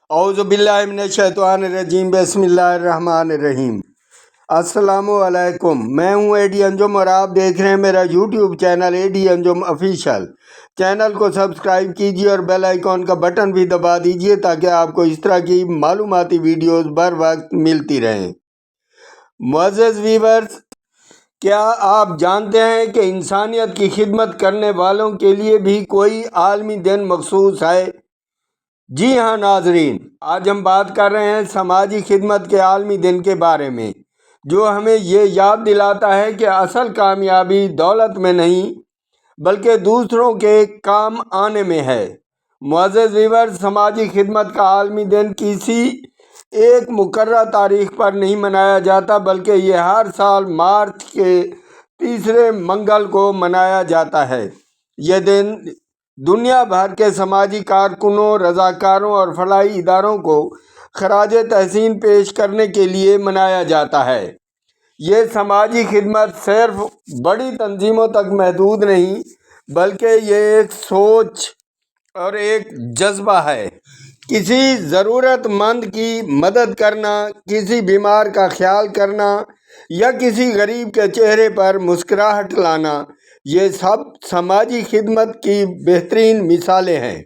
اعوذ باللہ من الشیطان الرجیم بسم اللہ الرحمن الرحیم۔ السلام علیکم، میں ہوں اے ڈی انجم اور آپ دیکھ رہے ہیں میرا یوٹیوب چینل اے ڈی انجم آفیشیل۔ چینل کو سبسکرائب کیجیے اور بیل آئیکن کا بٹن بھی دبا دیجیے تاکہ آپ کو اس طرح کی معلوماتی ویڈیوز بر وقت ملتی رہیں۔ معزز ویورز، کیا آپ جانتے ہیں کہ انسانیت کی خدمت کرنے والوں کے لیے بھی کوئی عالمی دن مخصوص ہے؟ جی ہاں ناظرین، آج ہم بات کر رہے ہیں سماجی خدمت کے عالمی دن کے بارے میں، جو ہمیں یہ یاد دلاتا ہے کہ اصل کامیابی دولت میں نہیں بلکہ دوسروں کے کام آنے میں ہے۔ معزز ویورز، سماجی خدمت کا عالمی دن کسی ایک مقررہ تاریخ پر نہیں منایا جاتا، بلکہ یہ ہر سال مارچ کے تیسرے منگل کو منایا جاتا ہے۔ یہ دن دنیا بھر کے سماجی کارکنوں، رضاکاروں اور فلاحی اداروں کو خراج تحسین پیش کرنے کے لیے منایا جاتا ہے۔ یہ سماجی خدمت صرف بڑی تنظیموں تک محدود نہیں بلکہ یہ ایک سوچ اور ایک جذبہ ہے۔ کسی ضرورت مند کی مدد کرنا، کسی بیمار کا خیال کرنا یا کسی غریب کے چہرے پر مسکراہٹ لانا، یہ سب سماجی خدمت کی بہترین مثالیں ہیں۔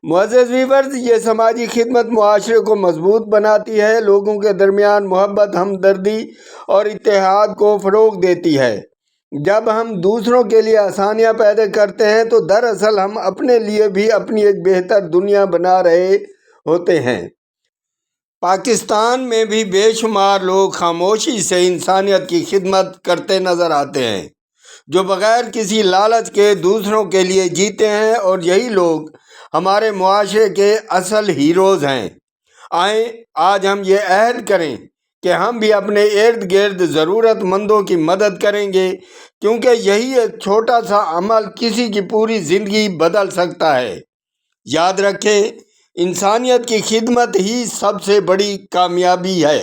معزز ویورز، یہ سماجی خدمت معاشرے کو مضبوط بناتی ہے، لوگوں کے درمیان محبت، ہمدردی اور اتحاد کو فروغ دیتی ہے۔ جب ہم دوسروں کے لیے آسانیاں پیدا کرتے ہیں تو دراصل ہم اپنے لیے بھی اپنی ایک بہتر دنیا بنا رہے ہوتے ہیں۔ پاکستان میں بھی بے شمار لوگ خاموشی سے انسانیت کی خدمت کرتے نظر آتے ہیں، جو بغیر کسی لالچ کے دوسروں کے لیے جیتے ہیں، اور یہی لوگ ہمارے معاشرے کے اصل ہیروز ہیں۔ آئیں آج ہم یہ عہد کریں کہ ہم بھی اپنے ارد گرد ضرورت مندوں کی مدد کریں گے، کیونکہ یہی ایک چھوٹا سا عمل کسی کی پوری زندگی بدل سکتا ہے۔ یاد رکھیں، انسانیت کی خدمت ہی سب سے بڑی کامیابی ہے۔